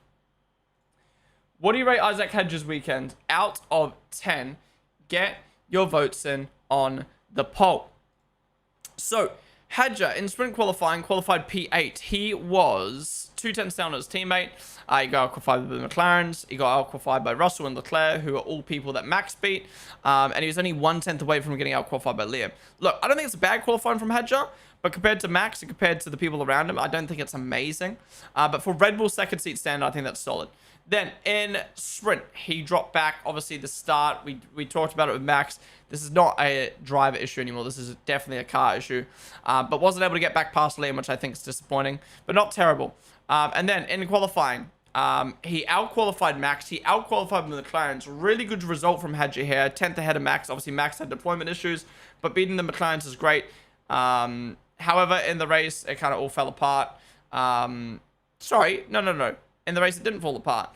What do you rate Isaac Hedger's weekend out of 10? Get your votes in on the poll. So, Hedger in sprint qualifying qualified P8. He was 2 tenths down on his teammate. He got out-qualified by the McLarens. He got out-qualified by Russell and Leclerc, who are all people that Max beat. And he was only 1/10 away from getting out-qualified by Liam. Look, I don't think it's a bad qualifying from Hedger, but compared to Max and compared to the people around him, I don't think it's amazing. But for Red Bull second seat stand, I think that's solid. Then in sprint, he dropped back. Obviously, the start, we talked about it with Max. This is not a driver issue anymore. This is definitely a car issue. But wasn't able to get back past Liam, which I think is disappointing, but not terrible. And then in qualifying, he out-qualified Max. He out-qualified the McLarens. Really good result from Hedger here. 10th ahead of Max. Obviously, Max had deployment issues, but beating the McLarens is great. However, in the race, it kind of all fell apart. Sorry, no. In the race, it didn't fall apart.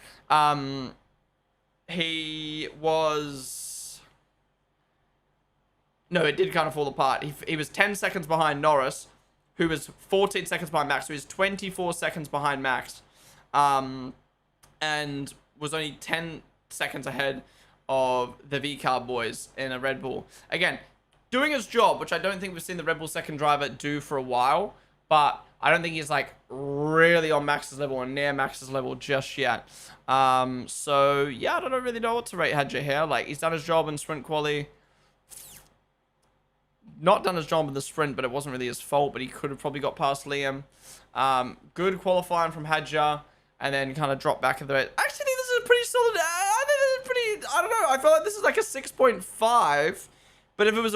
He was... No, it did kind of fall apart. He was 10 seconds behind Norris, who was 14 seconds behind Max. So he was 24 seconds behind Max. And was only 10 seconds ahead of the V-Car boys in a Red Bull. Again, doing his job, which I don't think we've seen the Red Bull second driver do for a while. But I don't think he's like really on Max's level or near Max's level just yet. So yeah, I don't really know what to rate Hedger here. Like, he's done his job in sprint quali. Not done his job in the sprint, but it wasn't really his fault. But he could have probably got past Liam. Good qualifying from Hedger, and then kind of dropped back in the race. Actually, I think this is a pretty solid. I think this is pretty. I don't know. I feel like this is like a 6.5. But if it was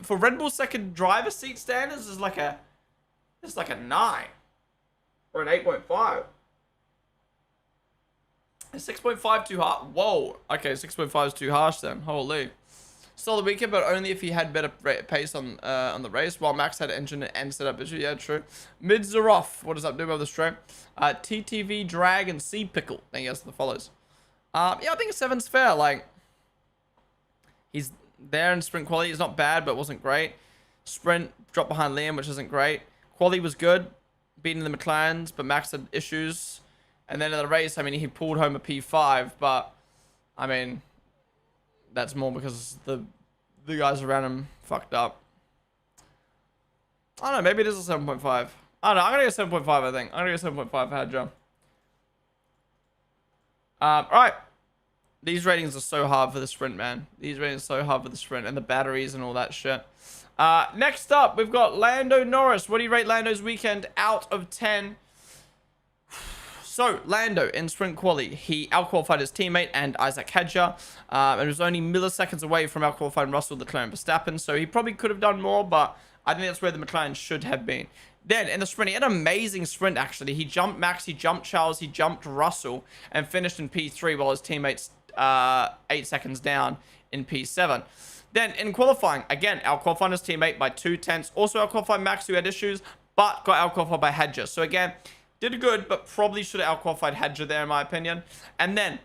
for Red Bull second driver seat standards, it's like a 9 or an 8.5. Is 6.5 too hard? Whoa. Okay, 6.5 is too harsh then. Holy. Solid weekend, but only if he had better pace on the race, while Max had engine and setup issue. Yeah, true. Mids are off. What does that do about the stream? TTV, Drag, and Sea Pickle. Thank you guys for the follows. Yeah, I think 7's fair. Like, he's there in sprint quality. It's not bad, but it wasn't great. Sprint dropped behind Liam, which isn't great. Quality was good, beating the McLarens, but Max had issues. And then in the race, I mean, he pulled home a P5, but I mean, that's more because the guys around him fucked up. I don't know, maybe it is a 7.5. I don't know, I'm gonna go 7.5, I think. I'm gonna go 7.5 for Hedger. Alright. These ratings are so hard for the sprint, man. These ratings are so hard for the sprint and the batteries and all that shit. Next up, we've got Lando Norris. What do you rate Lando's weekend out of 10? So, Lando in sprint quali, he out-qualified his teammate and Isaac Hedger, and was only milliseconds away from out-qualifying Russell, Leclerc, and Verstappen, so he probably could have done more, but I think that's where the McLaren should have been. Then, in the sprint, he had an amazing sprint, actually. He jumped Max, he jumped Charles, he jumped Russell, and finished in P3 while his teammates 8 seconds down in P7. Then, in qualifying, again, out-qualifying his teammate by 2 tenths. Also out-qualified Max, who had issues, but got out-qualified by Hedger. So, again, did good, but probably should have out-qualified Hedger there, in my opinion. And then,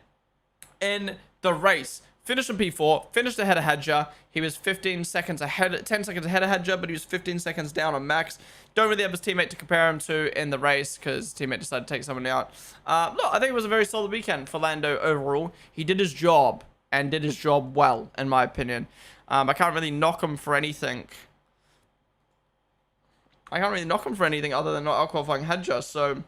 in the race, finished in P4, finished ahead of Hedger. He was 10 seconds ahead of Hedger, but he was 15 seconds down on Max. Don't really have his teammate to compare him to in the race, because his teammate decided to take someone out. Look, I think it was a very solid weekend for Lando overall. He did his job, and did his job well, in my opinion. I can't really knock him for anything. Other than not out-qualifying Hedger. So,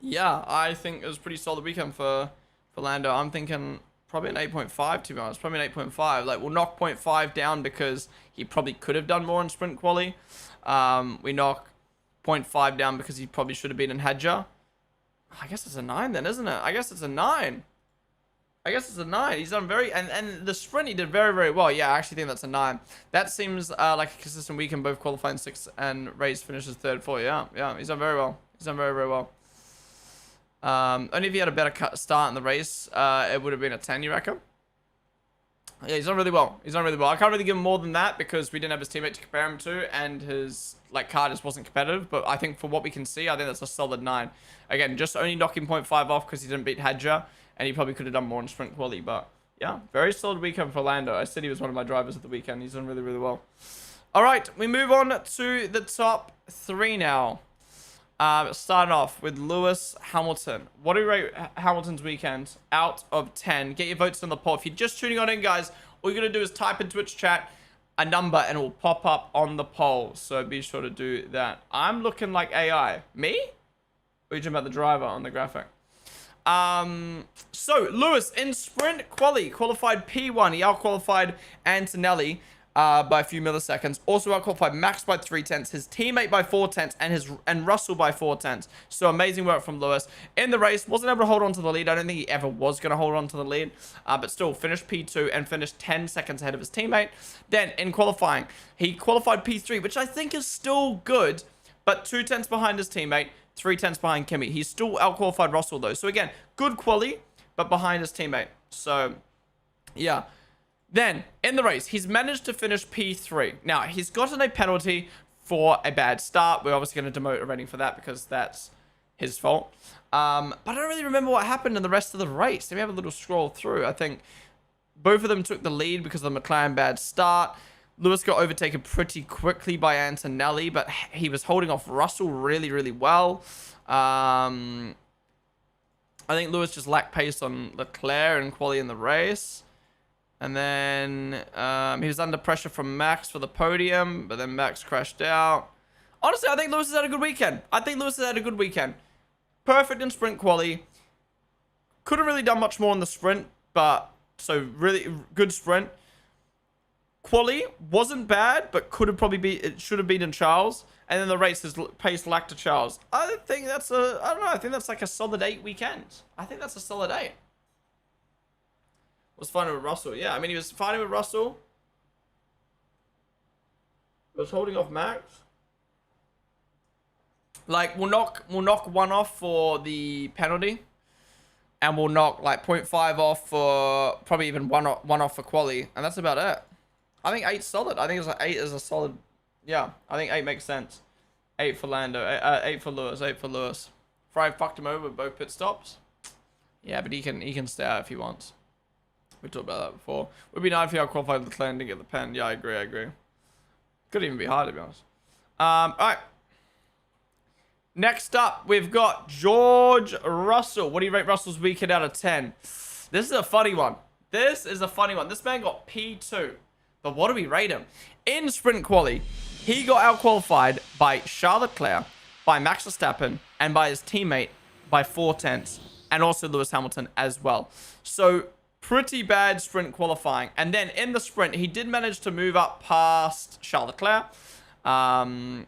yeah, I think it was a pretty solid weekend for Lando. I'm thinking probably an 8.5, to be honest. Probably an 8.5. Like, we'll knock 0.5 down because he probably could have done more in sprint quali. We knock 0.5 down because he probably should have been in Hedger. I guess it's a 9 then, isn't it? I guess it's a 9. He's done very... And the sprint, he did very, very well. Yeah, I actually think that's a 9. That seems like a consistent weekend, both qualifying 6th and race finishes 3rd, 4th. Yeah, he's done very well. He's done very, very well. Only if he had a better start in the race, it would have been a 10, you reckon? Yeah, he's done really well. He's done really well. I can't really give him more than that because we didn't have his teammate to compare him to, and his like car just wasn't competitive. But I think for what we can see, I think that's a solid 9. Again, just only knocking 0.5 off because he didn't beat Hadja, and he probably could have done more in sprint quality. But yeah, very solid weekend for Lando. I said he was one of my drivers of the weekend. He's done really, really well. All right, we move on to the top 3 now. Starting off with Lewis Hamilton. What do we rate Hamilton's weekend out of 10? Get your votes on the poll. If you're just tuning on in, guys, all you're going to do is type in Twitch chat a number and it will pop up on the poll. So be sure to do that. I'm looking like AI. Me? Or are you talking about the driver on the graphic? So Lewis in sprint qualified P1. He out-qualified Antonelli by a few milliseconds. Also out-qualified Max by 3/10, his teammate by 4/10, and Russell by 4/10. So amazing work from Lewis. In the race, wasn't able to hold on to the lead. I don't think he ever was going to hold on to the lead, but still finished P2 and finished 10 seconds ahead of his teammate. Then in qualifying, he qualified P3, which I think is still good, but 2/10 behind his teammate, 3/10 behind Kimi. He's still out-qualified Russell though. So again, good quali, but behind his teammate. So yeah. Then, in the race, he's managed to finish P3. Now, he's gotten a penalty for a bad start. We're obviously going to demote a rating for that because that's his fault. But I don't really remember what happened in the rest of the race. Let me have a little scroll through. I think both of them took the lead because of the McLaren bad start. Lewis got overtaken pretty quickly by Antonelli, but he was holding off Russell really, really well. I think Lewis just lacked pace on Leclerc and quality in the race. And then he was under pressure from Max for the podium, but then Max crashed out. Honestly, I think Lewis has had a good weekend. Perfect in sprint quali. Could have really done much more in the sprint, but so really good sprint. Quali wasn't bad, but it should have beaten Charles. And then the race, his pace lacked to Charles. I think that's I think that's like a solid 8 weekend. I think that's a solid 8. Was fighting with Russell. Yeah, I mean, he was fighting with Russell. He was holding off Max. Like, we'll knock 1 off for the penalty. And we'll knock, like, 0.5 off for probably even 1 off for quali. And that's about it. I think 8's solid. I think it's like 8 is a solid... Yeah, I think 8 makes sense. 8 for Lando. 8 for Lewis. 8 for Lewis. Fry fucked him over with both pit stops. Yeah, but he can stay out if he wants. We talked about that before. Would be nice if you qualified Leclerc and didn't get the pen. Yeah, I agree. Could even be hard, to be honest. Alright. Next up, we've got George Russell. What do you rate Russell's weekend out of 10? This is a funny one. This man got P2. But what do we rate him? In sprint quali, he got out-qualified by Charles Leclerc, by Max Verstappen, and by his teammate by 4/10. And also Lewis Hamilton as well. So... pretty bad sprint qualifying. And then in the sprint, he did manage to move up past Charles Leclerc and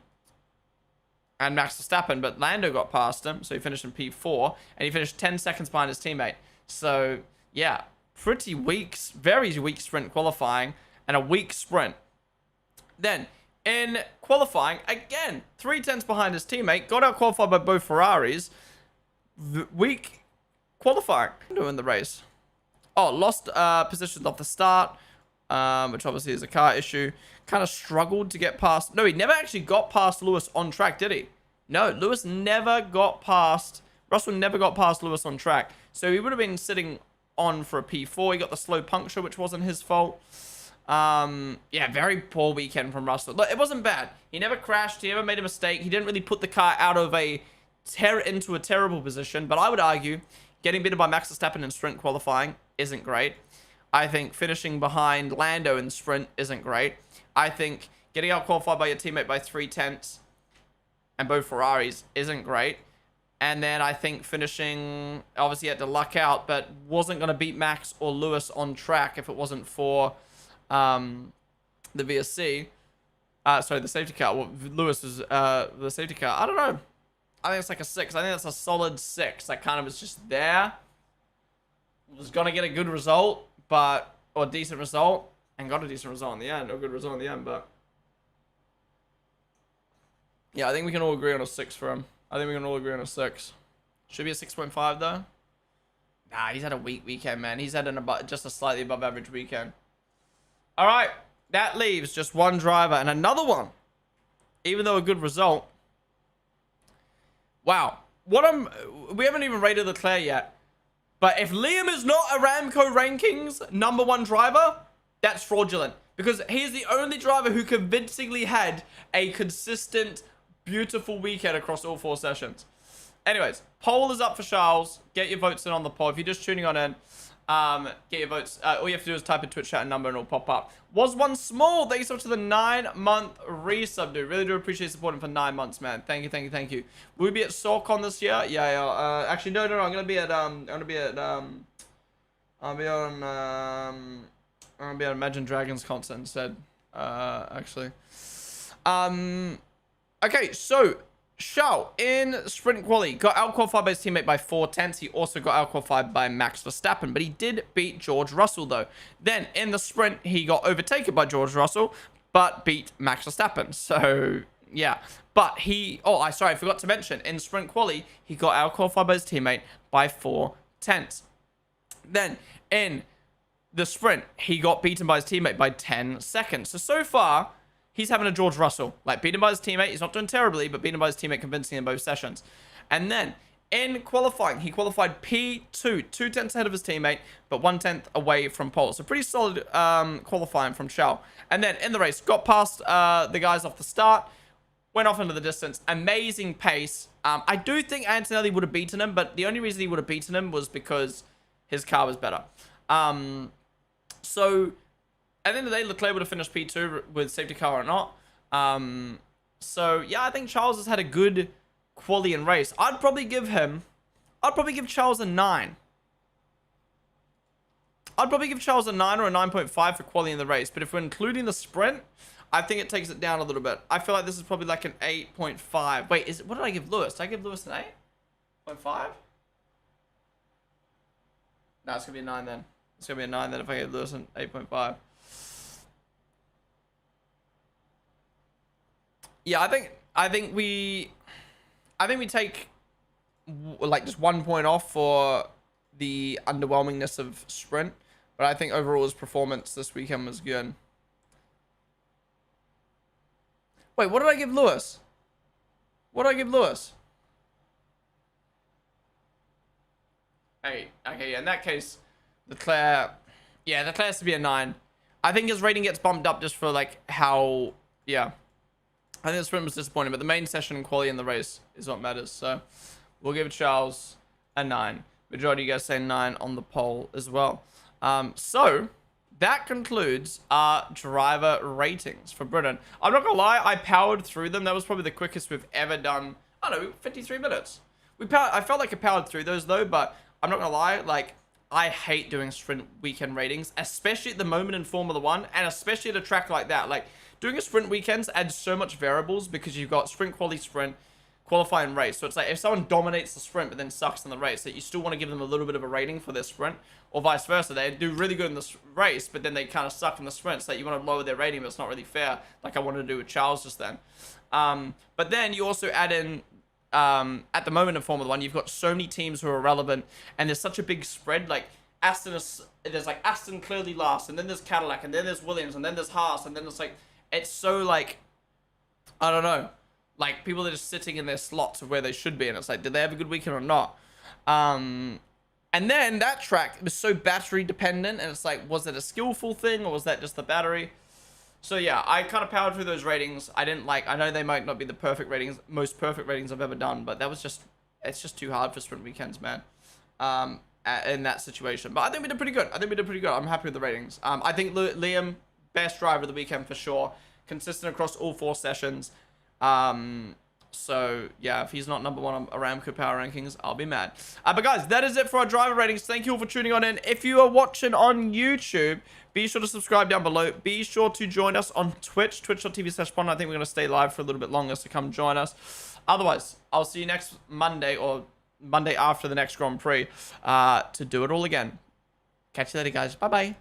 Max Verstappen, but Lando got past him, so he finished in P4, and he finished 10 seconds behind his teammate. So, yeah, pretty weak, very weak sprint qualifying, and a weak sprint. Then, in qualifying, again, 3/10 behind his teammate, got out qualified by both Ferraris. Weak qualifying in the race. Oh, lost positions off the start, which obviously is a car issue. Kind of struggled to get past... No, he never actually got past Lewis on track, did he? No, Lewis never got past... Russell never got past Lewis on track. So he would have been sitting on for a P4. He got the slow puncture, which wasn't his fault. Yeah, very poor weekend from Russell. Look, it wasn't bad. He never crashed. He never made a mistake. He didn't really put the car out of into a terrible position. But I would argue getting beaten by Max Verstappen in sprint qualifying isn't great. I think finishing behind Lando in sprint isn't great. I think getting out qualified by your teammate by 3/10 and both Ferraris isn't great. And then I think finishing, obviously had to luck out, but wasn't going to beat Max or Lewis on track if it wasn't for the VSC. Sorry, the safety car. Well, Lewis is the safety car. I don't know. I think it's like a 6. I think that's a solid 6. That kind of is just there. Was going to get a good result, or a decent result, and got a decent result in the end. Or a good result in the end, but... yeah, I think we can all agree on a 6 for him. I think we can all agree on a 6. Should be a 6.5, though. Nah, he's had a weak weekend, man. He's had just a slightly above average weekend. All right. That leaves just one driver and another one. Even though a good result. Wow. We haven't even rated Leclerc yet. But if Liam is not Aramco rankings #1 driver, that's fraudulent. Because he's the only driver who convincingly had a consistent, beautiful weekend across all 4 sessions. Anyways, poll is up for Charles. Get your votes in on the poll. If you're just tuning on in, get your votes. All you have to do is type in Twitch chat and number and it'll pop up. Was one small. Thank you so much to the 9-month resub, dude. Really do appreciate supporting for 9 months, man. Thank you, thank you, thank you. Will we be at SourceCon this year? Yeah. Actually, no. I'm gonna be at I'll be on Imagine Dragons concert instead. Actually. Okay, so Charles in sprint quali got out-qualified by his teammate by 4/10. He also got out-qualified by Max Verstappen, but he did beat George Russell though. Then in the sprint, he got overtaken by George Russell, but beat Max Verstappen. So yeah, but I forgot to mention in sprint quali, he got out-qualified by his teammate by 4/10. Then in the sprint, he got beaten by his teammate by 10 seconds. So far, he's having a George Russell. Like, beaten by his teammate. He's not doing terribly, but beaten by his teammate convincingly in both sessions. And then, in qualifying, he qualified P2. 2/10 ahead of his teammate, but 1/10 away from pole. So, pretty solid qualifying from Charles. And then, in the race, got past the guys off the start. Went off into the distance. Amazing pace. I do think Antonelli would have beaten him, but the only reason he would have beaten him was because his car was better. So, at the end of the day, Leclerc would have finished P2 with safety car or not. So, yeah, I think Charles has had a good quali and race. I'd probably give Charles a 9. I'd probably give Charles a 9 or a 9.5 for quali in the race. But if we're including the sprint, I think it takes it down a little bit. I feel like this is probably like an 8.5. Wait, what did I give Lewis? Did I give Lewis an 8.5? No, it's going to be a 9 then. It's going to be a 9 then if I gave Lewis an 8.5. Yeah, I think we take like just 1 point off for the underwhelmingness of sprint, but I think overall his performance this weekend was good. Wait, what did I give Lewis? What did I give Lewis? 8. Okay, yeah, in that case, Leclerc has to be a 9. I think his rating gets bumped up just for like how, yeah. I think the sprint was disappointing, but the main session and quality in the race is what matters. So we'll give Charles a 9. Majority of you guys say 9 on the poll as well. So that concludes our driver ratings for Britain. I'm not gonna lie, I powered through them. That was probably the quickest we've ever done. I don't know, 53 minutes. I felt like I powered through those though, but I'm not gonna lie, like, I hate doing sprint weekend ratings, especially at the moment in Formula 1, and especially at a track like that. Like, doing a sprint weekends adds so much variables because you've got sprint, quali, sprint, qualifying, race. So it's like if someone dominates the sprint but then sucks in the race, that you still want to give them a little bit of a rating for their sprint, or vice versa. They do really good in the race, but then they kind of suck in the sprint, so that you want to lower their rating, but it's not really fair, like I wanted to do with Charles just then. But then you also add in, at the moment in Formula 1, you've got so many teams who are relevant, and there's such a big spread. Like, there's like Aston clearly last, and then there's Cadillac, and then there's Williams, and then there's Haas, and then it's like, it's so like, I don't know, like people are just sitting in their slots of where they should be, and it's like, did they have a good weekend or not? And then that track was so battery dependent, and it's like, was it a skillful thing, or was that just the battery? So yeah, I kind of powered through those ratings. I know they might not be the perfect ratings, most perfect ratings I've ever done, but that was just, it's just too hard for sprint weekends, man. In that situation. But I think we did pretty good. I'm happy with the ratings. I think Liam, best driver of the weekend for sure. Consistent across all 4 sessions. So yeah, if he's not #1 on Aramco Power Rankings, I'll be mad. But guys, that is it for our driver ratings. Thank you all for tuning on in. If you are watching on YouTube, be sure to subscribe down below. Be sure to join us on Twitch, twitch.tv/Ponden. I think we're going to stay live for a little bit longer, so come join us. Otherwise, I'll see you next Monday, or Monday after the next Grand Prix, to do it all again. Catch you later, guys. Bye-bye.